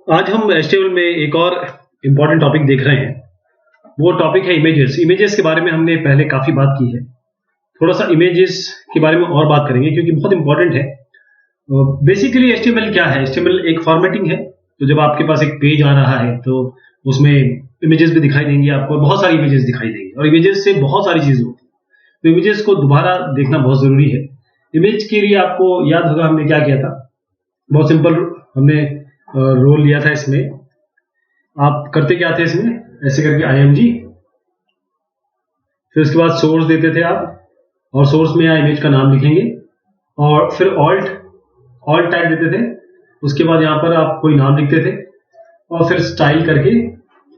आज हम HTML में एक और इम्पॉर्टेंट टॉपिक देख रहे हैं। वो टॉपिक है इमेजेस। इमेजेस के बारे में हमने पहले काफ़ी बात की है। थोड़ा सा इमेजेस के बारे में और बात करेंगे क्योंकि बहुत इंपॉर्टेंट है। बेसिकली HTML क्या है? HTML एक फॉर्मेटिंग है। तो जब आपके पास एक पेज आ रहा है तो उसमें इमेजेस भी दिखाई देंगी आपको, बहुत सारी इमेजेस दिखाई देंगी और इमेजेस से बहुत सारी चीज़ें होती हैं। तो इमेजेस को दोबारा देखना बहुत ज़रूरी है। इमेज के लिए आपको याद होगा हमने क्या किया था। बहुत सिंपल, हमने रोल लिया था इसमें। आप करते क्या थे इसमें, ऐसे करके IMG, फिर उसके बाद सोर्स देते थे आप, और सोर्स में यहाँ इमेज का नाम लिखेंगे और फिर ऑल्ट टैग देते थे। उसके बाद यहाँ पर आप कोई नाम लिखते थे और फिर स्टाइल करके,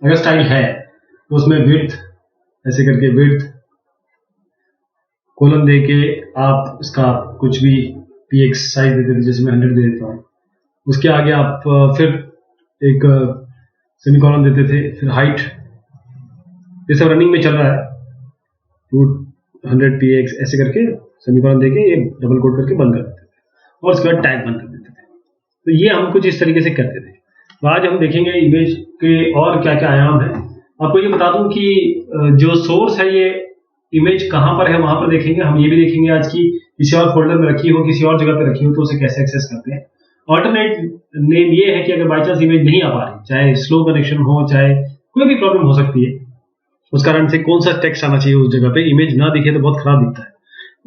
अगर स्टाइल है तो उसमें विड्थ, ऐसे करके विड्थ कोलन दे के आप इसका कुछ भी px साइज देते थे, जैसे मैं 100 दे देता हूँ। उसके आगे आप फिर एक सेमीकोलन देते थे, फिर हाइट, ये सब रनिंग में चल रहा है, 200 px ऐसे करके सेमीकोलन देके ये डबल कोट करके बंद कर देते थे और उसके बाद टैग बंद कर देते थे। तो ये हम कुछ इस तरीके से करते थे। तो आज हम देखेंगे इमेज के और क्या क्या आयाम है। आपको ये बता दूं कि जो सोर्स है ये इमेज कहाँ पर है वहां पर देखेंगे। हम ये भी देखेंगे आज की किसी और फोल्डर में रखी हो, किसी और जगह पे रखी हो, तो उसे कैसे एक्सेस करते हैं। ऑल्टरनेट नेम ये है कि अगर बाई चांस इमेज नहीं आ पा रही, चाहे स्लो कनेक्शन हो, चाहे कोई भी प्रॉब्लम हो सकती है, उस कारण से कौन सा टेक्स्ट आना चाहिए उस जगह पे, इमेज ना दिखे तो बहुत खराब दिखता है,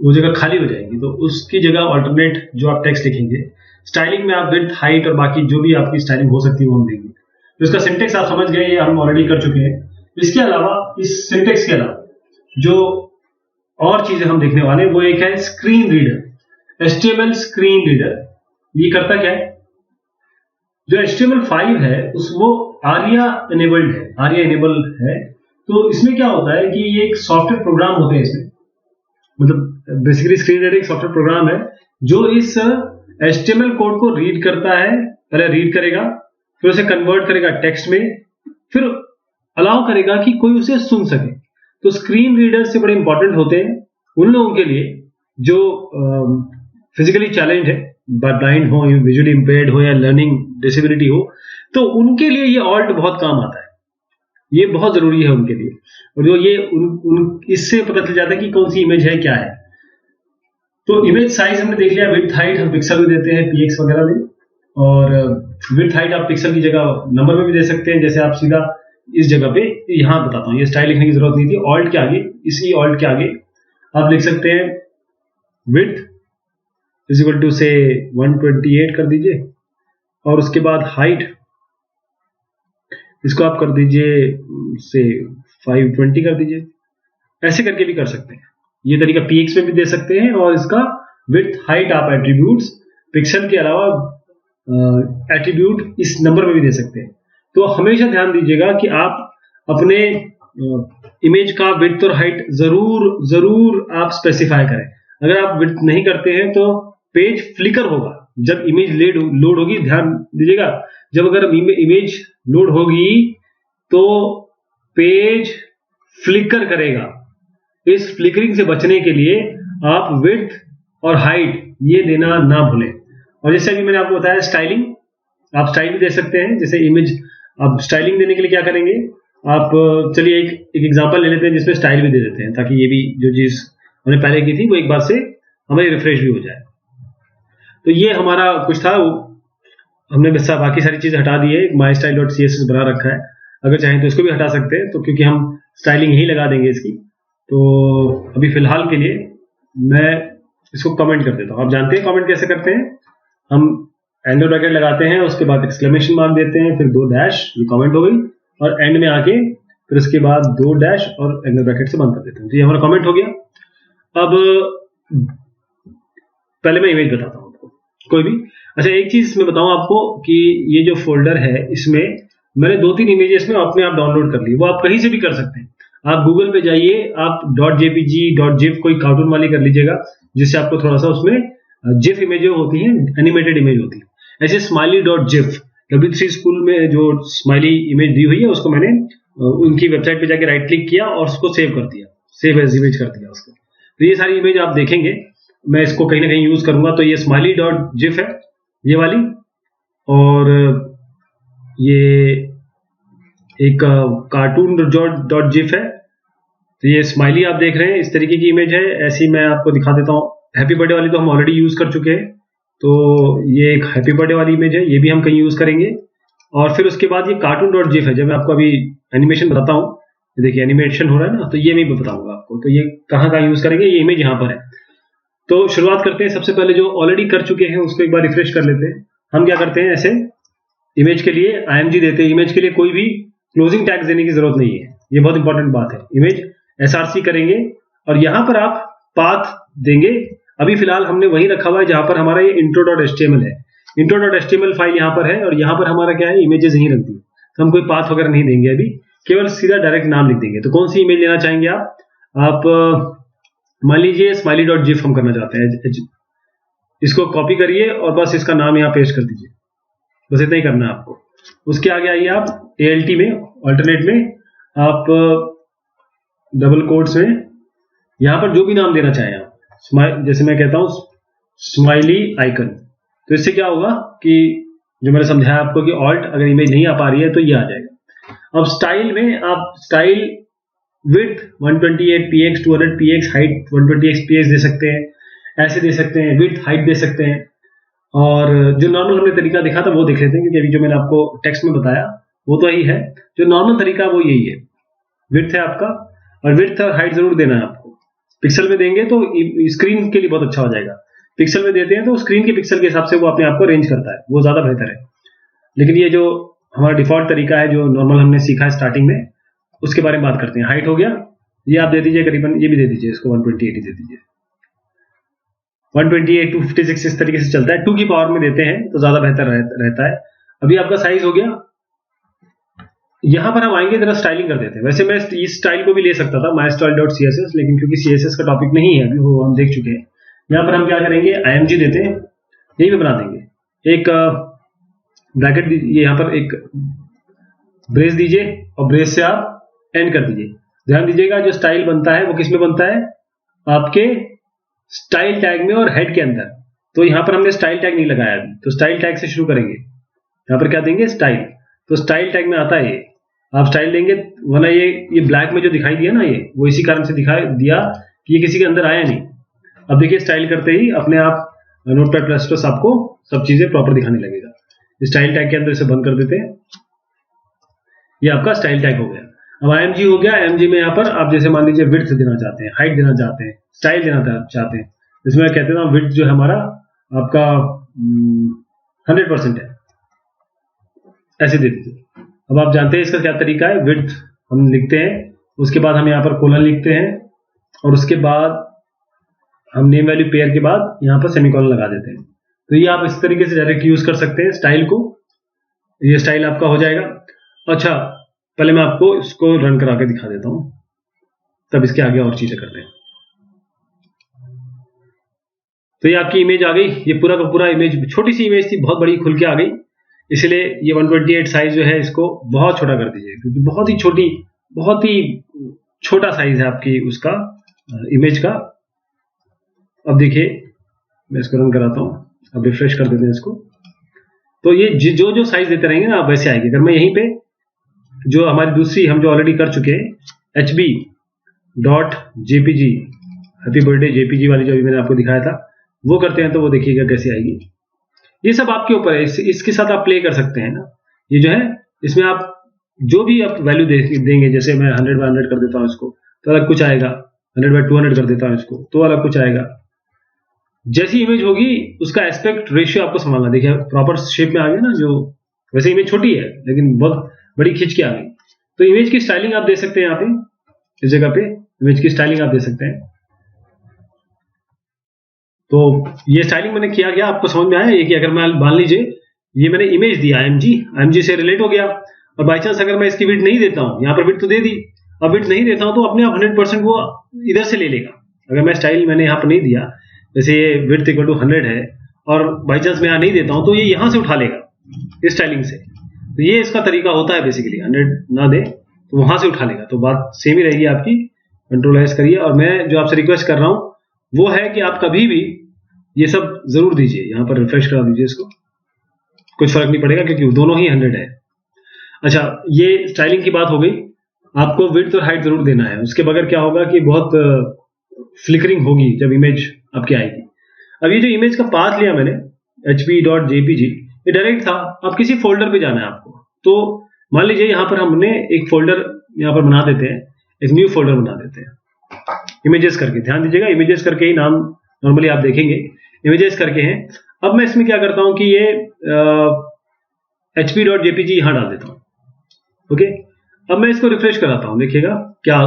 वो जगह खाली हो जाएगी। तो उसकी जगह ऑल्टरनेट जो आप टेक्स्ट लिखेंगे, स्टाइलिंग में आप विड्थ, हाइट और बाकी जो भी आपकी स्टाइलिंग हो सकती है वो हम देंगे। तो इसका सिंटेक्स आप समझ गए, ये हम ऑलरेडी कर चुके हैं। इसके अलावा, इस सिंटेक्स के अलावा जो और चीजें हम देखने वाले हैं वो एक है screen reader. HTML screen reader ये करता क्या है? जो HTML5 है वो आरिया एनेबल्ड है, आरिया एनेबल है। तो इसमें क्या होता है कि ये एक सॉफ्टवेयर प्रोग्राम होते हैं इसमें, मतलब बेसिकली स्क्रीन रीडर एक सॉफ्टवेयर प्रोग्राम है जो इस HTML कोड को रीड करता है। पहले रीड करेगा, फिर उसे कन्वर्ट करेगा टेक्स्ट में, फिर अलाउ करेगा कि कोई उसे सुन सके। तो स्क्रीन रीडर से बड़े इंपॉर्टेंट होते हैं उन लोगों के लिए जो फिजिकली चैलेंज है, ब्लाइंड हो, विजुअली इंपेयर्ड हो या लर्निंग डिसेबिलिटी हो, तो उनके लिए ये ऑल्ट बहुत काम आता है। ये बहुत जरूरी है उनके लिए। और जो ये इससे पता चल जाता है कि कौन सी इमेज है, क्या है। तो इमेज साइज हमने देख लिया, विड्थ हाइट हम पिक्सल में देते हैं px वगैरह में, और विड्थ हाइट आप पिक्सल की जगह नंबर में भी दे सकते हैं। जैसे आप सीधा इस जगह पे, यहां बताता हूं, ये स्टाइल लिखने की जरूरत नहीं थी। ऑल्ट के आगे, इसी ऑल्ट के आगे आप लिख सकते हैं विड्थ इज इक्वल टू से 128 कर दीजिए, और उसके बाद हाइट इसको आप कर दीजिए से 520 कर दीजिए। ऐसे करके भी कर सकते हैं। ये तरीका px में भी दे सकते हैं, और इसका विड्थ हाइट आप एट्रीब्यूट्स पिक्सल के अलावा एट्रीब्यूट इस नंबर में भी दे सकते हैं। तो हमेशा ध्यान दीजिएगा कि आप अपने इमेज का विड्थ और हाइट जरूर आप स्पेसिफाई करें। अगर आप विड्थ नहीं करते हैं तो पेज फ्लिकर होगा जब इमेज लोड होगी। ध्यान दीजिएगा, जब अगर इमेज लोड होगी तो पेज फ्लिकर करेगा। इस फ्लिकरिंग से बचने के लिए आप विड्थ और हाइट ये देना ना भूलें। और जैसे अभी मैंने आपको बताया स्टाइलिंग, आप स्टाइल भी दे सकते हैं। जैसे इमेज, आप स्टाइलिंग देने के लिए क्या करेंगे, आप चलिए एक एग्जांपल ले लेते हैं जिसमें स्टाइल भी दे देते हैं, ताकि ये भी जो चीज हमने पहले की थी वो एक बार से हमें रिफ्रेश भी हो जाए। तो ये हमारा कुछ था, हमने बाकी सारी चीजें हटा दी है। mystyle.css बना रखा है, अगर चाहें तो इसको भी हटा सकते हैं, तो क्योंकि हम स्टाइलिंग यही लगा देंगे इसकी। तो अभी फिलहाल के लिए मैं इसको कमेंट कर देता हूं। आप जानते हैं कमेंट कैसे करते हैं, हम एंगल ब्रैकेट लगाते हैं, उसके बाद एक्सक्लेमेशन मार्क देते हैं, फिर 2 डैश, ये कमेंट हो गई, और एंड में आके फिर उसके बाद 2 डैश और एंगल ब्रैकेट से बंद कर देते हैं। तो ये हमारा कमेंट हो गया। अब पहले मैं इमेज बताता हूं आपको, कोई भी। अच्छा, एक चीज मैं बताऊं आपको कि ये जो फोल्डर है इसमें मैंने 2-3 इमेजेस में अपने आप डाउनलोड कर ली। वो आप कहीं से भी कर सकते हैं। आप गूगल पे जाइए, आप .jpg .gif कोई कार्टून वाली कर लीजिएगा, जिससे आपको थोड़ा सा उसमें जिफ इमेजें होती हैं, एनिमेटेड इमेज होती है। ऐसे smiley.gif, W3 स्कूल में जो स्माइली इमेज दी हुई है उसको मैंने उनकी वेबसाइट पे जाके राइट क्लिक किया और उसको सेव कर दिया, सेव एज इमेज कर दिया उसको। तो ये सारी इमेज आप देखेंगे, मैं इसको कहीं ना कहीं यूज करूंगा। तो ये smiley.gif है ये वाली, और ये एक कार्टून डॉट जिफ है। तो ये स्माइली आप देख रहे हैं, इस तरीके की इमेज है। ऐसी मैं आपको दिखा देता हूँ। हैप्पी बर्थडे वाली तो हम ऑलरेडी यूज कर चुके हैं, तो ये एक हैप्पी बर्थडे वाली इमेज है, ये भी हम कहीं यूज करेंगे। और फिर उसके बाद ये कार्टून डॉट जिफ है। जब मैं आपको अभी एनिमेशन बताता हूँ, देखिए एनिमेशन हो रहा है ना, तो ये मैं बताऊंगा आपको। तो ये कहाँ कहाँ यूज करेंगे, ये इमेज यहाँ पर है। तो शुरुआत करते हैं। सबसे पहले जो ऑलरेडी कर चुके हैं उसको एक बार रिफ्रेश कर लेते हैं। हम क्या करते हैं, ऐसे इमेज के लिए IMG देते हैं। इमेज के लिए कोई भी क्लोजिंग टैग्स देने की जरूरत नहीं है, ये बहुत इंपॉर्टेंट बात है। इमेज SRC करेंगे और यहां पर आप पाथ देंगे। अभी फिलहाल हमने वही रखा हुआ है जहां पर हमारा ये intro.html है। intro.html फाइल यहां पर है और यहां पर हमारा क्या है, इमेजेस यहीं रख दी। तो हम कोई पाथ वगैरह नहीं देंगे अभी, केवल सीधा डायरेक्ट नाम लिख देंगे। तो कौन सी इमेज लेना चाहेंगे आप मान लीजिए smiley.gif हम करना चाहते हैं। इसको कॉपी करिए और बस इसका नाम यहाँ पेस्ट कर दीजिए। बस इतना ही करना है आपको। उसके आगे आइए आप ALT में, अल्टरनेट में आप डबल कोट्स में यहां पर जो भी नाम देना चाहें आप, जैसे मैं कहता हूं स्माइली आइकन। तो इससे क्या होगा कि जो मैंने समझाया आपको कि ऑल्ट अगर इमेज नहीं आ पा रही है तो ये आ जाएगा। अब स्टाइल में आप style width 128px 200px height 120px दे सकते हैं, ऐसे दे सकते हैं, विड्थ हाइट दे सकते हैं। और जो नॉर्मल हमने तरीका दिखा था वो देख लेते हैं, क्योंकि अभी जो मैंने आपको टेक्स्ट में बताया वो तो यही है। जो नॉर्मल तरीका वो यही है, विड्थ है आपका, और विड्थ और हाइट जरूर देना है आपको। पिक्सल में देंगे तो स्क्रीन के लिए बहुत अच्छा हो जाएगा। पिक्सल में देते हैं तो स्क्रीन के पिक्सल के हिसाब से वो अपने आप को रेंज करता है, वो ज्यादा बेहतर है। लेकिन ये जो हमारा डिफॉल्ट तरीका है, जो नॉर्मल हमने सीखा है स्टार्टिंग में, उसके बारे में बात करते हैं। हाइट हो गया, ये आप दे दीजिए करीबन, ये भी दे दीजिए, इसको 128 दे दीजिए। 128 256 इस तरीके से चलता है। 2 की पावर में देते हैं तो ज्यादा बेहतर रहता है। अभी आपका साइज हो गया। यहां पर हम आएंगे, जरा स्टाइलिंग कर देते हैं। वैसे मैं इस स्टाइल को भी ले सकता था, mystyle.css, लेकिन क्योंकि CSS का टॉपिक नहीं है अभी, वो हम देख चुके हैं। यहां पर हम क्या करेंगे, IMG देते हैं, यही पे बना देंगे। एक ब्रैकेट, ये यहां पर एक ब्रेस दीजिए और ब्रेस से आप एंड कर दीजिए। ध्यान दीजिएगा जो स्टाइल बनता है वो किस में बनता है, आपके स्टाइल टैग में और हेड के अंदर। तो यहां पर हमने स्टाइल टैग नहीं लगाया अभी, तो स्टाइल टैग से शुरू करेंगे। यहां पर क्या देंगे, स्टाइल। तो स्टाइल टैग में आता है ये, आप स्टाइल देंगे, वरना ये ब्लैक में जो दिखाई दिया ना, ये वो इसी कारण से दिखाई दिया कि ये किसी के अंदर आया नहीं। अब देखिए स्टाइल करते ही अपने आप नोटपैड+ आपको सब चीजें प्रॉपर दिखाने लगेगा। स्टाइल टैग के अंदर इसे बंद कर देते हैं। ये आपका स्टाइल टैग हो गया। अब IMG हो गया। IMG में यहाँ पर आप जैसे मान लीजिए विड्थ देना चाहते हैं, हाइट देना चाहते हैं, स्टाइल देना चाहते हैं। इसमें कहते हैं विड्थ जो है हमारा आपका 100% है, ऐसे दे दीजिए। अब आप जानते हैं इसका क्या तरीका है। विड्थ हम लिखते हैं, उसके बाद हम यहाँ पर कोलन लिखते हैं, और उसके बाद हम नेम वैल्यू पेयर के बाद यहाँ पर सेमीकोलन लगा देते हैं। तो ये आप इस तरीके से डायरेक्ट यूज कर सकते हैं स्टाइल को। ये स्टाइल आपका हो जाएगा। अच्छा, पहले मैं आपको इसको रन करा के दिखा देता हूं, तब इसके आगे और चीजें करते हैं। तो ये आपकी इमेज आ गई। ये पूरा का पूरा इमेज, छोटी सी इमेज थी, बहुत बड़ी खुल के आ गई। इसलिए ये 128 साइज जो है इसको बहुत छोटा कर दीजिए, क्योंकि बहुत ही छोटा साइज है आपकी उसका इमेज का। अब देखिए मैं इसको रन कराता हूं, अब रिफ्रेश कर देते हैं इसको। तो ये जो साइज देते रहेंगे ना, वैसे आएगी। अगर मैं यहीं पे जो हमारी दूसरी हम जो ऑलरेडी कर चुके हैं hb.jpg हैप्पी बर्थडे JPG वाली जो अभी मैंने आपको दिखाया था, वो करते हैं तो वो देखिएगा कैसे आएगी। ये सब आपके ऊपर है, इसके साथ आप प्ले कर सकते हैं ना। ये जो है इसमें आप जो भी आप वैल्यू देंगे, जैसे मैं 100/100 कर देता हूं इसको तो अलग कुछ आएगा, 100/200 कर देता हूं इसको तो अलग कुछ आएगा। जैसी इमेज होगी उसका एस्पेक्ट रेशियो आपको संभालना। देखिए प्रॉपर शेप में आ गया ना, जो वैसे इमेज छोटी है लेकिन बहुत बड़ी खींच के आ गई। तो इमेज की स्टाइलिंग आप दे सकते हैं, यहाँ पे इस जगह पे इमेज की स्टाइलिंग आप दे सकते हैं। तो ये स्टाइलिंग मैंने किया गया, आपको समझ में आया ये कि अगर मैं मान लीजिए ये मैंने इमेज दी IMG से रिलेट हो गया, और बाई चांस अगर मैं इसकी विड्थ नहीं देता हूं, यहाँ पर विड्थ तो दे दी, अब विड्थ नहीं देता हूं तो अपने आप 100% वो इधर से ले लेगा। अगर मैं स्टाइल मैंने यहाँ पर नहीं दिया, जैसे ये विड्थ इक्वल टू 100 है और बाई चांस मैं यहाँ नहीं देता हूं, तो ये यहाँ से उठा लेगा इस स्टाइलिंग से। तो ये इसका तरीका होता है बेसिकली, 100 ना दे तो वहां से उठा लेगा। तो बात सेम ही रहेगी आपकी। कंट्रोल S करिए, और मैं जो आपसे रिक्वेस्ट कर रहा हूं वो है कि आप कभी भी ये सब जरूर दीजिए। यहाँ पर रिफ्रेश करा दीजिए इसको, कुछ फर्क नहीं पड़ेगा क्योंकि दोनों ही 100 है। अच्छा, ये स्टाइलिंग की बात हो गई। आपको विड्थ और हाइट जरूर देना है, उसके बगैर क्या होगा कि बहुत फ्लिकरिंग होगी जब इमेज आपकी आएगी। अब ये जो इमेज का पाथ लिया मैंने hp.jpg, ये डायरेक्ट था। अब किसी फोल्डर पे जाना है आपको, तो मान लीजिए यहाँ पर हमने एक फोल्डर यहाँ पर बना देते हैं, एक न्यू फोल्डर बना देते हैं इमेजेस करके। ध्यान दीजिएगा, इमेजेस करके ही नाम नॉर्मली आप देखेंगे, इमेजेस करके हैं। अब मैं इसमें क्या करता हूं कि ये hp.jpg यहां डाल देता हूं। ओके, अब मैं इसको रिफ्रेश कराता हूं, देखिएगा क्या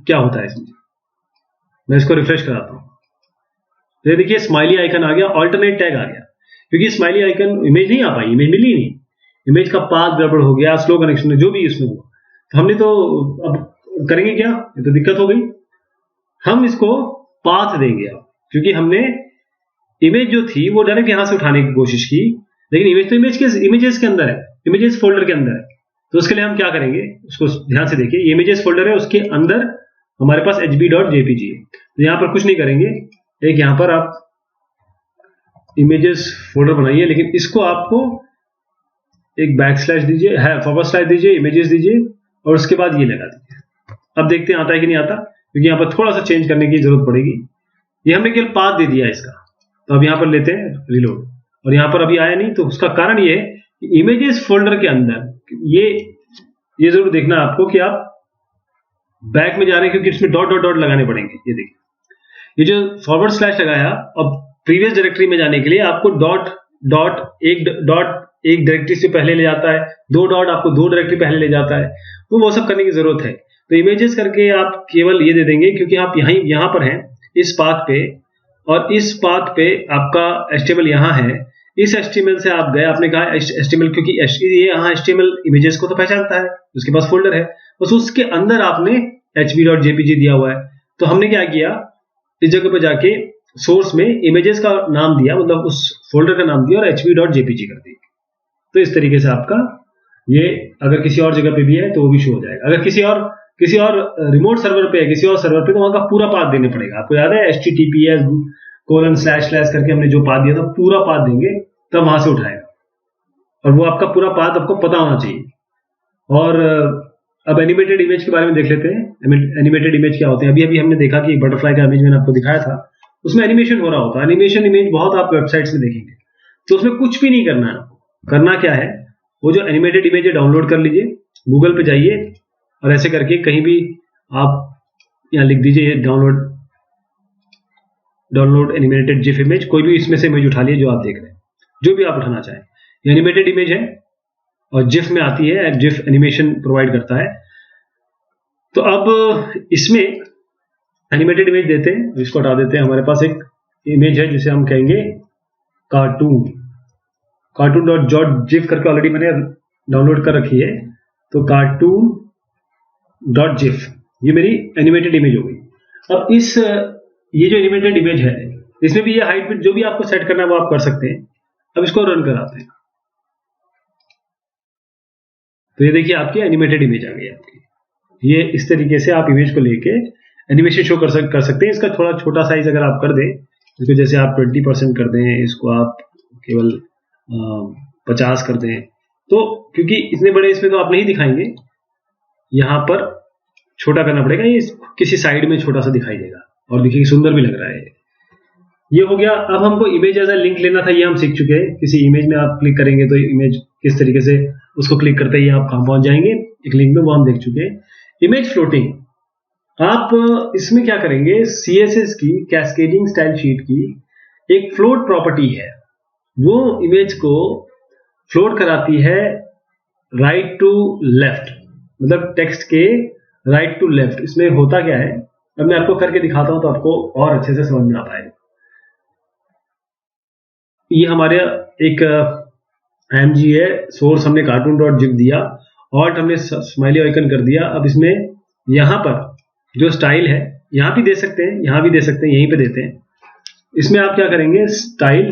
क्या होता है इसमें। मैं इसको रिफ्रेश कराता हूं, ये देखिए स्माइली आइकन आ गया, ऑल्टरनेट टैग आ गया, क्योंकि स्माइली आइकन इमेज नहीं आ पाई, इमेज मिली नहीं, इमेज का पाथ गड़बड़ हो गया, स्लो कनेक्शन जो भी इसमें हुआ। तो हमने तो अब करेंगे क्या, ये तो दिक्कत हो गई। हम इसको पाथ देंगे अब, क्योंकि हमने इमेज जो थी वो डायरेक्ट यहां से उठाने की कोशिश की, लेकिन इमेज तो इमेजेस के अंदर है, इमेजेस फोल्डर के अंदर है। तो उसके लिए हम क्या करेंगे, उसको ध्यान से देखिए, ये इमेजेस फोल्डर है, उसके अंदर हमारे पास hp.jpg है। तो यहां पर कुछ नहीं करेंगे, एक यहां पर आप इमेजेस फोल्डर बनाइए, लेकिन इसको आपको एक बैक स्लैश दीजिए, है फॉरवर्ड स्लैश दीजिए, इमेजेस दीजिए, और उसके बाद ये लगा दीजिए। अब देखते हैं आता है कि नहीं आता, क्योंकि यहां पर थोड़ा सा चेंज करने की जरूरत पड़ेगी। ये हमने केवल पाथ दे दिया इसका, तो अब यहां पर लेते हैं रिलोड, और यहां पर अभी आया नहीं। तो उसका कारण ये है कि इमेजेस फोल्डर के अंदर ये जरूर देखना आपको कि आप बैक में जा रहे हैं, क्योंकि इसमें डॉट डॉट डॉट लगाने पड़ेंगे। ये देखिए, ये जो फॉरवर्ड स्लैश लगाया, अब प्रीवियस डायरेक्टरी में जाने के लिए आपको डॉट एक डायरेक्टरी से पहले ले जाता है, दो डॉट आपको दो डायरेक्टरी पहले ले जाता है, तो वो सब करने की जरूरत है। तो इमेजेस करके आप केवल ये दे देंगे, क्योंकि आप यहां पर हैं इस पाथ पे, और इस पाथ पे आपका HTML यहाँ है। इस HTML से आप गए, आपने कहा HTML, क्योंकि ये यहाँ HTML इमेजेस को तो पहचानता है, उसके पास फोल्डर है, बस उसके अंदर आपने hp.jpg दिया हुआ है। तो हमने क्या किया, इस जगह पर जाके सोर्स में इमेजेस का नाम दिया, मतलब उस फोल्डर का नाम दिया, और hp.jpg कर दिया। तो इस तरीके से आपका ये अगर किसी और जगह पे भी है तो वो भी शो हो जाएगा। अगर किसी और रिमोट सर्वर पे है, किसी और सर्वर पे, तो वहां का पूरा पाथ देने पड़ेगा। आपको याद है https:// करके हमने जो पाथ दिया था, पूरा पाथ देंगे, तब वहां से उठाएगा, और वो आपका पूरा पाथ आपको पता होना चाहिए। और अब एनिमेटेड इमेज के बारे में देख लेते हैं। एनिमेटेड इमेज क्या होते हैं। अभी हमने देखा कि बटरफ्लाई का इमेज मैंने आपको दिखाया था, उसमें एनिमेशन हो रहा होता है। एनिमेशन इमेज बहुत आप वेबसाइट्स में देखेंगे, तो उसमें कुछ भी नहीं करना है। करना क्या है, वो जो एनिमेटेड इमेज है डाउनलोड कर लीजिए, गूगल पे जाइए, और ऐसे करके कहीं भी आप यहाँ लिख दीजिए डाउनलोड एनिमेटेड जिफ इमेज, कोई भी इसमें से इमेज उठा लिए जो आप देख रहे हैं, जो भी आप उठाना चाहें। ये एनिमेटेड इमेज है और जिफ में आती है, जिफ एनिमेशन प्रोवाइड करता है। तो अब इसमें एनिमेटेड इमेज देते हैं, इसको हटा देते हैं। हमारे पास एक इमेज है जिसे हम कहेंगे cartoon.jiff करके ऑलरेडी मैंने डाउनलोड कर रखी है। तो cartoon.jiff ये मेरी एनिमेटेड इमेज हो गई। अब ये जो एनिमेटेड इमेज है, इसमें भी ये हाइट विड्थ जो भी आपको सेट करना है वो आप कर सकते हैं। अब इसको रन कराते हैं, तो ये देखिए आपकी एनिमेटेड इमेज आ गई आपकी। ये इस तरीके से आप इमेज को लेके एनिमेशन शो कर सकते हैं। इसका थोड़ा छोटा साइज अगर आप कर दें, इसको जैसे आप 20% कर दें, इसको आप केवल 50 कर दें, तो क्योंकि इतने बड़े इसमें तो आप नहीं दिखाएंगे, यहां पर छोटा करना पड़ेगा। ये किसी साइड में छोटा सा दिखाई देगा और देखिए सुंदर भी लग रहा है। ये हो गया। अब हमको इमेज एज अ लिंक लेना था, ये हम सीख चुके हैं। किसी इमेज में आप क्लिक करेंगे तो इमेज किस तरीके से, उसको क्लिक करते ही आप कहां पहुंच जाएंगे एक लिंक में, वो हम देख चुके हैं। इमेज फ्लोटिंग, आप इसमें क्या करेंगे, CSS की कैस्केडिंग स्टाइल शीट की एक फ्लोट प्रॉपर्टी है, वो इमेज को फ्लोट कराती है राइट टू लेफ्ट, मतलब टेक्स्ट के राइट टू लेफ्ट। इसमें होता क्या है, अब मैं आपको करके दिखाता हूं तो आपको और अच्छे से समझ में आ पाएगा। ये हमारे एक IMG है, सोर्स हमने cartoon.jiff दिया, ऑल्ट हमने स्माइली आइकन कर दिया। अब इसमें यहां पर जो स्टाइल है, यहां भी दे सकते हैं, यहां भी दे सकते हैं, यहीं पे देते हैं। इसमें आप क्या करेंगे, स्टाइल,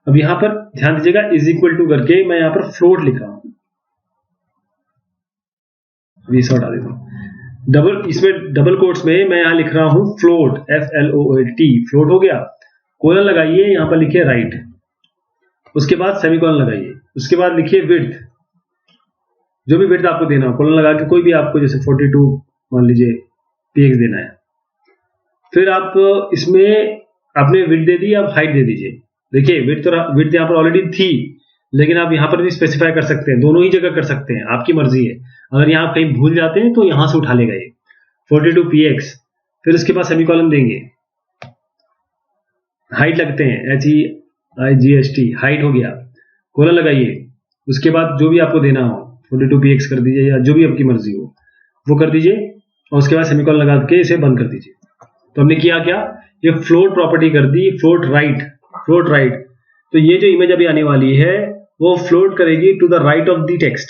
अब यहां पर ध्यान दीजिएगा, इज इक्वल टू करके मैं यहां पर फ्लोट लिख रहा हूं, इसे हटा देता हूं। इसमें डबल कोट्स में मैं यहां लिख रहा हूं फ्लोट, FLOAT, फ्लोट हो गया। कोलन लगाइए, यहां पर लिखिए राइट, उसके बाद सेमीकोलन लगाइए, उसके बाद लिखिए विड्थ, जो भी विड्थ आपको देना हो कोलन लगा के, कोई भी आपको जैसे 42 मान लीजिए px देना है। फिर आप इसमें आपने विड्थ दे दी, आप हाइट दे दीजिए। देखिए विड्थ यहाँ पर ऑलरेडी थी, लेकिन आप यहाँ पर भी स्पेसिफाई कर सकते हैं, दोनों ही जगह कर सकते हैं, आपकी मर्जी है। अगर यहाँ कहीं भूल जाते हैं तो यहाँ से उठा लेगा ये 42 px, फिर उसके बाद सेमीकोलन देंगे, हाइट लगते हैं HEIGHT, हाइट हो गया, कोलन लगाइए, उसके बाद जो भी आपको देना हो 42 px कर दीजिए, या जो भी आपकी मर्जी हो वो कर दीजिए, और उसके बाद सेमीकोलन लगा के इसे बंद कर दीजिए। तो हमने किया क्या, ये फ्लोट प्रॉपर्टी कर दी, फ्लोट राइट। तो ये जो इमेज अभी आने वाली है वो फ्लोट करेगी to the right of the text,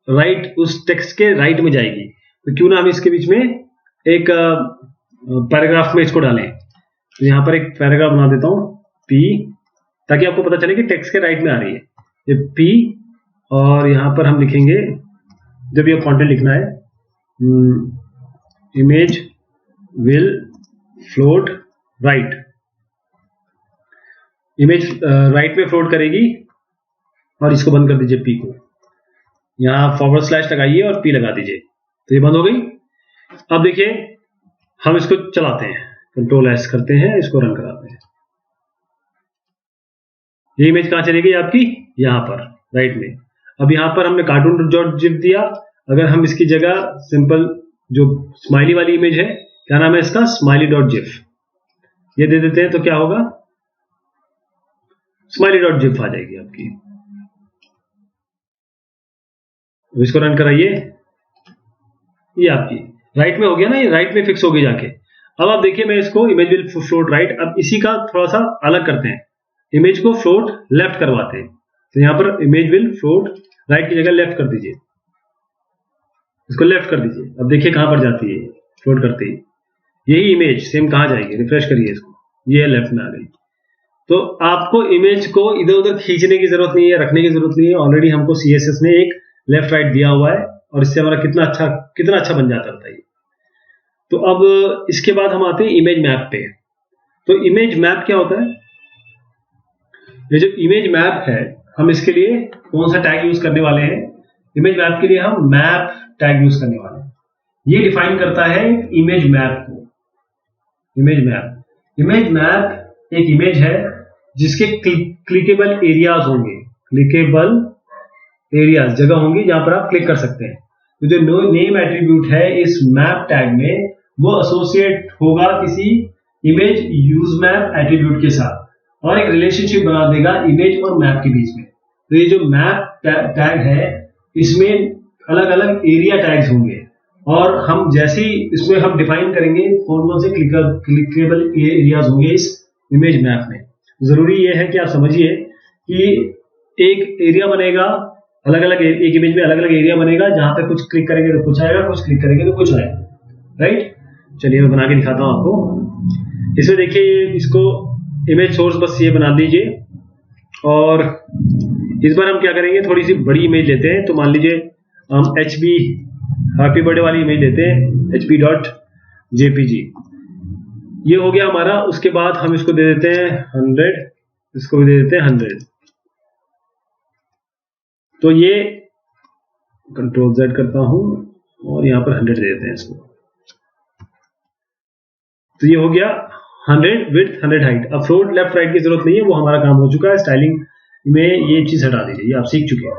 right, उस टेक्स्ट के राइट में जाएगी। तो क्यों ना हम इसके बीच में एक पैराग्राफ में इसको डालें। तो यहाँ पर एक पैराग्राफ बना देता हूँ P, ताकि आपको पता चले कि टेक्स्ट के राइट में आ रही है ये P, और यहाँ पर हम लिखेंगे, जब ये कंटेंट लिखना है, image will float right, image right में फ्लोट करेगी, और इसको बंद कर दीजिए P को, यहाँ फॉरवर्ड स्लैश लगाइए और P लगा दीजिए, तो ये बंद हो गई। अब देखिए हम इसको चलाते हैं, कंट्रोल S करते हैं, इसको रन कराते हैं। ये इमेज कहाँ चली गई आपकी, यहाँ पर राइट में। अब यहाँ पर हमने कार्टून डॉट जिफ दिया, अगर हम इसकी जगह सिंपल जो स्माइली वाली इमेज है, क्या नाम है इसका, स्माइली डॉट जिफ, ये दे देते हैं, तो क्या होगा, स्माइली डॉट जिफ आ जाएगी आपकी। इसको रन कराइए, ये आपकी राइट में हो गया ना, ये राइट में फिक्स हो गई जाके। अब आप देखिए, मैं इसको इमेज विल फ्लोट राइट, अब इसी का थोड़ा सा अलग करते हैं, इमेज को फ्लोट लेफ्ट करवाते हैं। तो यहां पर इमेज विल फ्लोट राइट की जगह लेफ्ट कर दीजिए, इसको लेफ्ट कर दीजिए। अब देखिए कहां पर जाती है फ्लोट करते ही, यही इमेज सेम कहां जाएगी, रिफ्रेश करिए इसको, ये लेफ्ट में आ गई। तो आपको इमेज को इधर उधर खींचने की जरूरत नहीं है, रखने की जरूरत नहीं है, ऑलरेडी हमको CSS ने एक लेफ्ट राइट दिया हुआ है, और इससे हमारा कितना अच्छा बन जाता है ये। तो अब इसके बाद हम आते हैं इमेज मैप पे। तो इमेज मैप क्या होता है, ये जो इमेज मैप है, हम इसके लिए कौन सा टैग यूज करने वाले हैं, इमेज मैप के लिए हम मैप टैग यूज करने वाले हैं। ये डिफाइन करता है इमेज मैप को। इमेज मैप एक इमेज है जिसके क्लिकेबल एरियाज होंगे, क्लिकेबल एरियाज जगह होंगी जहां पर आप क्लिक कर सकते हैं। तो जो नेम एट्रीब्यूट है इस मैप टैग में, वो एसोसिएट होगा किसी इमेज यूज मैप एट्रीब्यूट के साथ, और एक रिलेशनशिप बना देगा इमेज और मैप के बीच में। तो ये जो मैप टैग है, इसमें अलग अलग एरिया टैग्स होंगे, और हम जैसे ही इसमें हम डिफाइन करेंगे कौन से क्लिकेबल एरियाज होंगे इस इमेज मैप में। जरूरी ये है कि आप समझिए कि एक एरिया बनेगा, अलग अलग एक इमेज में अलग अलग एरिया बनेगा, जहां पे कुछ क्लिक करेंगे तो कुछ आएगा, कुछ क्लिक करेंगे तो कुछ आएगा, राइट। चलिए मैं बना के दिखाता हूं आपको। इसमें देखिए, इसको इमेज सोर्स बस ये बना दीजिए, और इस बार हम क्या करेंगे, थोड़ी सी बड़ी इमेज लेते हैं। तो मान लीजिए हम HB हैप्पी बर्थडे वाली इमेज लेते हैं, HB.jpg, ये हो गया हमारा। उसके बाद हम इसको दे देते हैं 100, इसको भी दे देते हैं 100। तो ये कंट्रोल Z करता हूं, और यहां पर 100 दे देते हैं इसको। तो ये हो गया 100 विड्थ 100 हाइट। अब फ्लोट लेफ्ट राइट की जरूरत नहीं है, वो हमारा काम हो चुका है। स्टाइलिंग में ये चीज हटा दीजिए, ये आप सीख चुके हैं,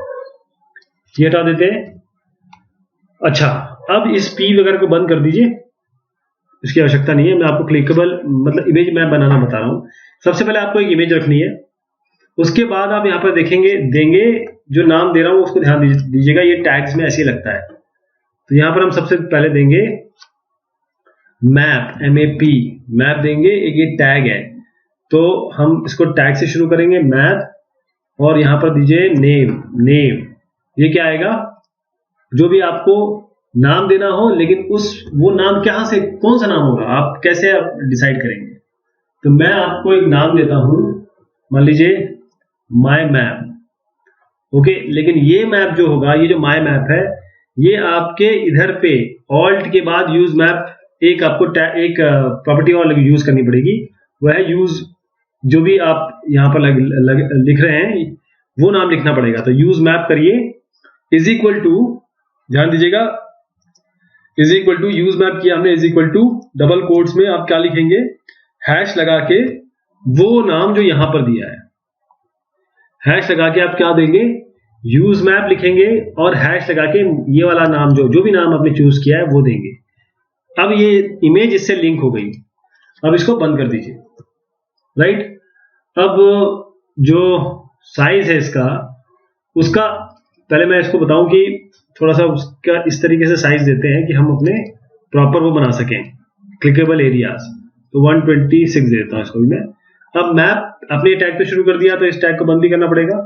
ये हटा देते हैं। अच्छा, अब इस P वगैरह को बंद कर दीजिए, इसकी आवश्यकता नहीं है। मैं आपको क्लिकेबल मतलब इमेज मैप बनाना बता रहा हूं। सबसे पहले आपको एक इमेज रखनी है, उसके बाद आप यहां पर देंगे जो नाम दे रहा हूं उसको ध्यान दीजिएगा, ये टैग्स में ऐसे ही लगता है। तो यहां पर हम सबसे पहले देंगे मैप, MAP, मैप देंगे, एक ये टैग है। तो हम इसको टैग से शुरू करेंगे, मैप, और यहां पर दीजिए नेम। ये क्या आएगा, जो भी आपको नाम देना हो, लेकिन वो नाम कहां से, कौन सा नाम होगा, आप कैसे आप डिसाइड करेंगे। तो मैं आपको एक नाम देता हूं, मान लीजिए माय मैप, ओके। लेकिन ये मैप जो होगा, ये जो माय मैप है, ये आपके इधर पे ऑल्ट के बाद यूज मैप, एक आपको एक प्रॉपर्टी और यूज करनी पड़ेगी, वह है यूज। जो भी आप यहां पर लिख रहे हैं वो नाम लिखना पड़ेगा। तो यूज मैप करिए, इज इक्वल टू, ध्यान दीजिएगा, is equal to use map किया हमने, is equal to double quotes में आप क्या लिखेंगे, हैश लगा के वो नाम जो यहां पर दिया है, हैश लगा के आप क्या देंगे, यूज मैप लिखेंगे और हैश लगा के ये वाला नाम जो भी नाम आपने चूज किया है वो देंगे। अब ये इमेज इससे लिंक हो गई, अब इसको बंद कर दीजिए, राइट। अब जो साइज है इसका, उसका पहले मैं इसको बताऊं कि थोड़ा सा उसका इस तरीके से साइज देते हैं कि हम अपने प्रॉपर वो बना सकें क्लिकेबल एरियाज। तो 126 देता हूं इसको भी मैं। अब मैप अपने टैग पे शुरू कर दिया तो इस टैग को बंद भी करना पड़ेगा,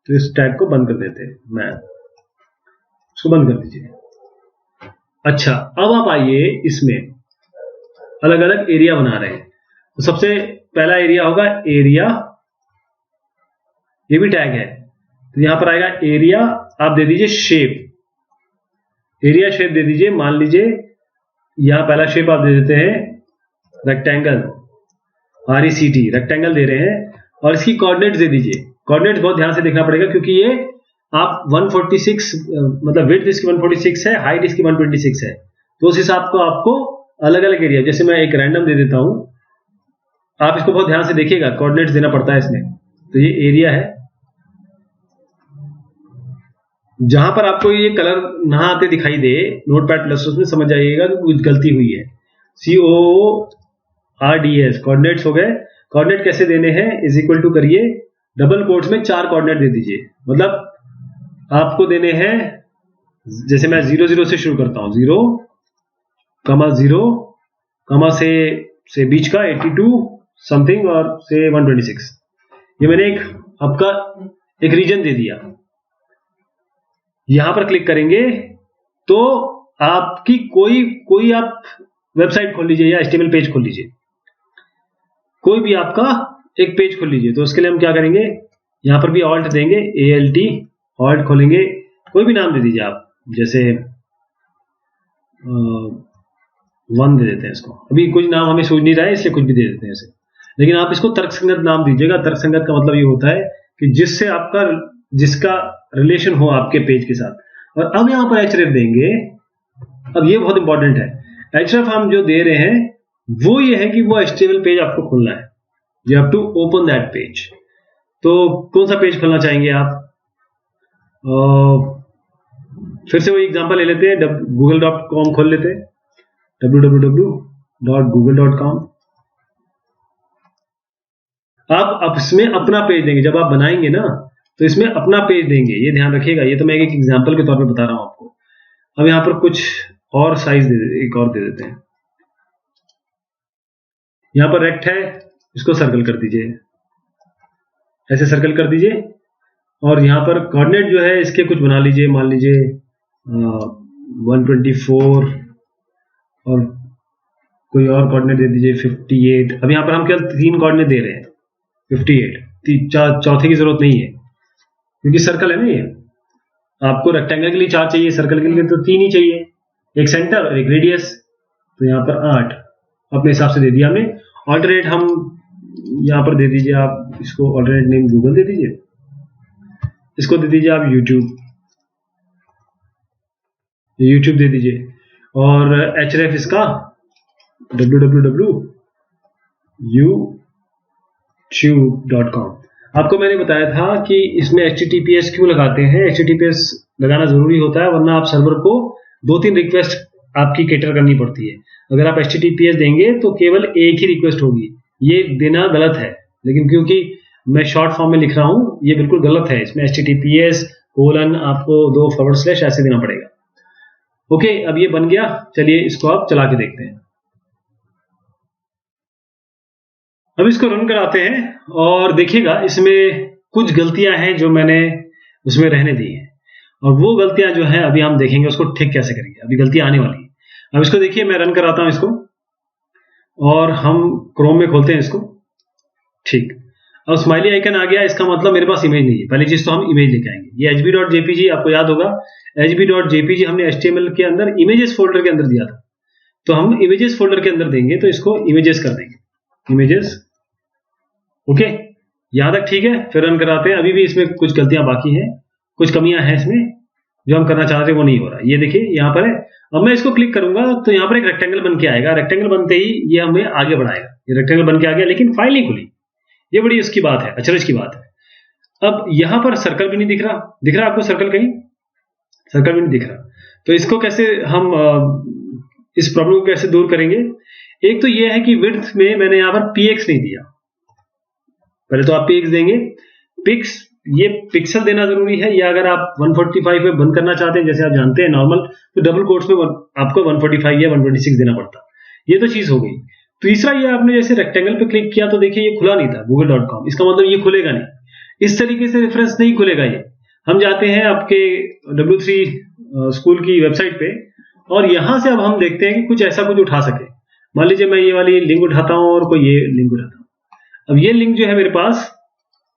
तो इस टैग को बंद कर देते हैं, मैप इसको बंद कर दीजिए। अच्छा, अब आप आइए, इसमें अलग अलग एरिया बना रहे हैं। तो सबसे पहला एरिया होगा एरिया, ये भी टैग है, तो यहां पर आएगा एरिया, आप दे दीजिए शेप, एरिया शेप दे दीजिए। मान लीजिए यहां पहला शेप आप दे देते हैं रेक्टेंगल, RECT रेक्टेंगल दे रहे हैं, और इसकी कोऑर्डिनेट्स दे दीजिए। कोऑर्डिनेट्स बहुत ध्यान से देखना पड़ेगा क्योंकि ये आप 146 मतलब विड्थ इसकी 146 है, हाइट इसकी 126 है, तो उस हिसाब को आपको अलग अलग एरिया, जैसे मैं एक रैंडम दे देता हूं, आप इसको बहुत ध्यान से देखिएगा, कोऑर्डिनेट्स देना पड़ता है इसमें। तो ये एरिया है, जहां पर आपको ये कलर ना आते दिखाई दे नोटपैड प्लस में, समझ जाइएगा कि कुछ गलती हुई है। COORDS कोऑर्डिनेट्स हो गए। कोऑर्डिनेट कैसे देने हैं, इज इक्वल टू करिए, डबल कोट्स में 4 कोऑर्डिनेट दे दीजिए। मतलब आपको देने हैं, जैसे मैं 0 0 से शुरू करता हूं, 0 0 से बीच का 82 समथिंग और से 126, ये मैंने एक आपका एक रीजन दे दिया। यहां पर क्लिक करेंगे तो आपकी कोई आप वेबसाइट खोल लीजिए या HTML पेज खोल लीजिए, कोई भी आपका एक पेज खोल लीजिए। तो उसके लिए हम क्या करेंगे, यहां पर भी ऑल्ट देंगे, ALT ऑल्ट खोलेंगे, कोई भी नाम दे दीजिए आप, जैसे 1 दे देते हैं इसको। अभी कुछ नाम हमें सूझ नहीं रहा है इसलिए कुछ भी दे देते हैं इसे, लेकिन आप इसको तर्कसंगत नाम दीजिएगा। तर्कसंगत का मतलब ये होता है कि जिसका रिलेशन हो आपके पेज के साथ। और अब यहां पर href देंगे। अब ये बहुत इंपॉर्टेंट है, href हम जो दे रहे हैं वो ये है कि वो HTML पेज आपको खोलना है, you have to open that page. तो कौन सा पेज खोलना चाहेंगे आप, फिर से वही एग्जांपल ले लेते हैं, google.com खोल लेते हैं, www.google.com। आप इसमें अपना पेज देंगे, जब आप बनाएंगे ना तो इसमें अपना पेज देंगे, ये ध्यान रखिएगा। ये तो मैं एक एग्जांपल के तौर पे बता रहा हूं आपको। अब यहां पर कुछ और साइज एक और दे देते हैं, यहां पर रेक्ट है, इसको सर्कल कर दीजिए, ऐसे सर्कल कर दीजिए। और यहां पर कोऑर्डिनेट जो है इसके कुछ बना लीजिए, मान लीजिए 124 और कोई और कोऑर्डिनेट दे दीजिए 58। अब यहां पर हम केवल 3 कोऑर्डिनेट दे रहे हैं, 58, चौथे की जरूरत नहीं है क्योंकि सर्कल है ना ये। आपको रेक्टेंगल के लिए 4 चाहिए, सर्कल के लिए तो 3 ही चाहिए, एक सेंटर और एक रेडियस। तो यहां पर 8 अपने हिसाब से दे दिया हमने। ऑल्टरनेट हम यहां पर दे दीजिए, आप इसको ऑल्टरनेट नेम गूगल दे दीजिए, इसको दे दीजिए आप यूट्यूब दे दीजिए, और href इसका www.youtube.com। आपको मैंने बताया था कि इसमें HTTPS क्यों लगाते हैं। HTTPS लगाना जरूरी होता है, वरना आप सर्वर को 2-3 रिक्वेस्ट आपकी कैटर करनी पड़ती है। अगर आप HTTPS देंगे तो केवल एक ही रिक्वेस्ट होगी, ये देना गलत है, लेकिन क्योंकि मैं शॉर्ट फॉर्म में लिख रहा हूं, ये बिल्कुल गलत है। इसमें HTTPS आपको 2/ ऐसे देना पड़ेगा। ओके, अब ये बन गया, चलिए इसको आप चला के देखते हैं। अब इसको रन कराते हैं और देखिएगा इसमें कुछ गलतियां हैं जो मैंने उसमें रहने दी हैं, और वो गलतियां जो है अभी हम देखेंगे उसको ठीक कैसे करेंगे। अभी गलतियां आने वाली है। अब इसको देखिए, मैं रन कराता हूं इसको, और हम क्रोम में खोलते हैं इसको। ठीक, अब स्माइली आइकन आ गया, इसका मतलब मेरे पास इमेज नहीं है। पहली चीज तो हम इमेज लेके आएंगे। ये hb.jpg आपको याद होगा, hb.jpg हमने HTML के अंदर इमेजेस फोल्डर के अंदर दिया था, तो हम इमेजेस फोल्डर के अंदर देंगे, तो इसको इमेजेस कर देंगे, इमेजेस। ओके, यहां तक ठीक है। फिर रन कराते हैं। अभी भी इसमें कुछ गलतियां बाकी हैं, कुछ कमियां हैं इसमें, जो हम करना चाहते हैं वो नहीं हो रहा। ये देखिए यहाँ पर है, अब मैं इसको क्लिक करूंगा तो यहाँ पर एक रेक्टेंगल बन के आएगा, रेक्टेंगल बनते ही ये हमें आगे बढ़ाएगा। ये रेक्टेंगल बन के आ गया, लेकिन फाइल नहीं खुली। ये बड़ी उसकी बात है, अचरज की बात है। अब यहाँ पर सर्कल भी नहीं दिख रहा, दिख रहा आपको सर्कल? कहीं सर्कल भी नहीं दिख रहा। तो इसको कैसे हम इस प्रॉब्लम को कैसे दूर करेंगे? एक तो ये है कि विड्थ में मैंने यहाँ पर px नहीं दिया। पहले तो आप px देंगे, पिक्स ये पिक्सल देना जरूरी है। या अगर आप 145 में बंद करना चाहते हैं, जैसे आप जानते हैं नॉर्मल, तो डबल कोट्स में आपको 145 या 126 देना पड़ता। ये तो चीज हो गई। तीसरा, ये आपने जैसे रेक्टेंगल पे क्लिक किया तो देखिए ये खुला नहीं था google.com, इसका मतलब ये खुलेगा नहीं। इस तरीके से रेफरेंस नहीं खुलेगा ये। हम जाते हैं आपके W3 स्कूल की वेबसाइट पे, और यहां से अब हम देखते हैं कि कुछ ऐसा कुछ उठा सके। मान लीजिए मैं ये वाली लिंक उठाता हूं और कोई ये लिंक उठाता हूं। अब ये लिंक जो है मेरे पास,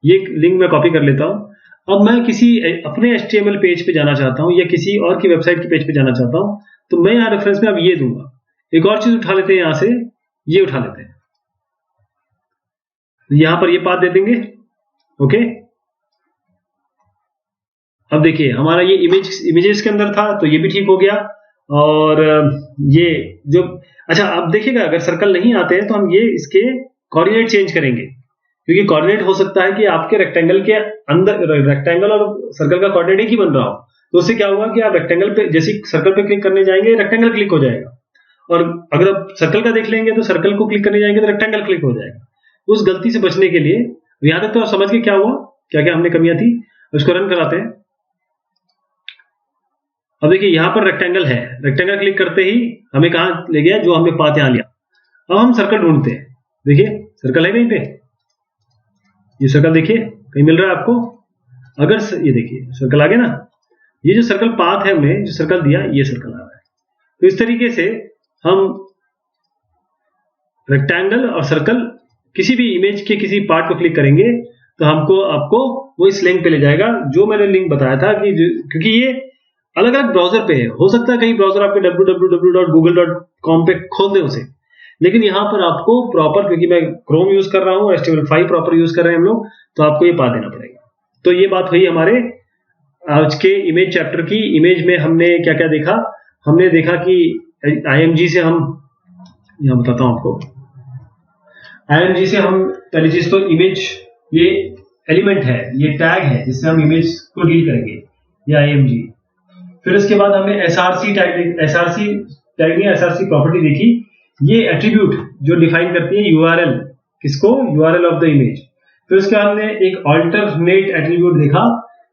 ये लिंक मैं कॉपी कर लेता हूं। अब मैं किसी अपने HTML पेज पे जाना चाहता हूं या किसी और की वेबसाइट के पेज पे जाना चाहता हूं, तो मैं यहाँ रेफरेंस में अब ये दूंगा। एक और चीज उठा लेते हैं, यहां से ये उठा लेते हैं, यहां पर ये पाथ दे देंगे। ओके, अब देखिए हमारा ये इमेजेस के अंदर था, तो ये भी ठीक हो गया। और ये जो, अच्छा अब देखिएगा, अगर सर्कल नहीं आते हैं तो हम ये इसके कोऑर्डिनेट चेंज करेंगे, क्योंकि कोऑर्डिनेट हो सकता है कि आपके रेक्टेंगल के अंदर, रेक्टेंगल और सर्कल का कोऑर्डिनेट एक ही बन रहा हो। तो उससे क्या होगा कि आप रेक्टेंगल पे, जैसे सर्कल पे क्लिक करने जाएंगे रेक्टेंगल क्लिक हो जाएगा, और अगर आप सर्कल का देख लेंगे तो सर्कल को क्लिक करने जाएंगे तो रेक्टेंगल क्लिक हो जाएगा। उस गलती से बचने के लिए यहां तक तो आप समझ के क्या हुआ, क्या क्या हमने कमियां थी। उसको रन कराते हैं। अब देखिए यहां पर रेक्टेंगल है, रेक्टेंगल क्लिक करते ही हमें कहां ले गया, जो हमने पाथ यहां लिया। अब हम सर्कल ढूंढते हैं। देखिए सर्कल है कहीं पे, ये सर्कल देखिए कहीं मिल रहा है आपको? अगर ये देखिए सर्कल आ गया ना, ये जो सर्कल पाथ है, हमने जो सर्कल दिया ये सर्कल आ रहा है। तो इस तरीके से हम रेक्टेंगल और सर्कल, किसी भी इमेज के किसी पार्ट को क्लिक करेंगे तो आपको वो इस लिंक पे ले जाएगा, जो मैंने लिंक बताया था कि क्योंकि ये अलग अलग ब्राउजर पे है। हो सकता है कहीं ब्राउजर आपके www.google.com पे खोल दे उसे, लेकिन यहाँ पर आपको प्रॉपर, क्योंकि मैं क्रोम यूज कर रहा हूँ, HTML5 प्रॉपर यूज कर रहे हैं हम लोग, तो आपको ये पा देना पड़ेगा। तो ये बात हुई हमारे आज के इमेज चैप्टर की। इमेज में हमने क्या क्या देखा? हमने देखा कि IMG से हम, यहाँ बताता हूँ आपको, IMG से हम पहली चीज तो इमेज, ये एलिमेंट है, ये टैग है जिससे हम इमेज को डील करेंगे, ये IMG। फिर उसके बाद हमने SRC प्रॉपर्टी देखी, ये एट्रीब्यूट जो डिफाइन करती है URL, किसको? URL of the image. फिर उसके बाद हमने एक अल्टरनेट एट्रीब्यूट देखा,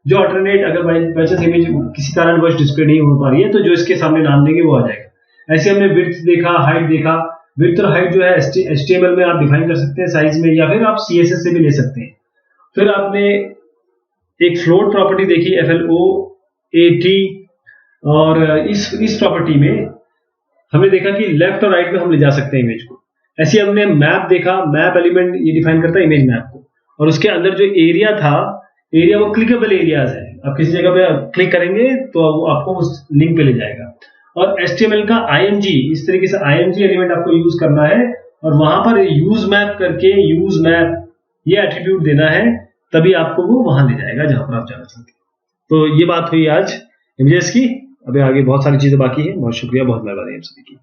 जो अल्टरनेट, अगर बाय चांस इमेज किसी कारणवश डिस्प्ले नहीं हो पा रही है तो जो इसके सामने नाम देंगे वो आ जाएगा। ऐसे हमने विड्थ देखा, हाइट देखा। विड्थ और हाइट जो है HTML में आप डिफाइन कर सकते हैं साइज में, या फिर आप CSS से भी ले सकते हैं। फिर आपने एक फ्लोट प्रॉपर्टी देखी, FLOAT, और इस प्रॉपर्टी में हमने देखा कि लेफ्ट और राइट में हम ले जा सकते हैं इमेज को। ऐसे हमने मैप देखा, मैप एलिमेंट ये डिफाइन करता है इमेज मैप को, और उसके अंदर जो एरिया था, एरिया वो क्लिकेबल एरियाज है। आप किसी जगह पे क्लिक करेंगे तो वो आपको उस लिंक पे ले जाएगा। और HTML का IMG, इस तरीके से IMG एलिमेंट आपको यूज करना है, और वहां पर यूज मैप करके यूज मैप ये एट्रीब्यूट देना है, तभी आपको वो वहां ले जाएगा जहां पर आप जाना चाहते हैं। तो ये बात हुई आज इमेजेस की। अभी आगे बहुत सारी चीजें बाकी है। बहुत शुक्रिया, बहुत मेहरबानी आप सभी की।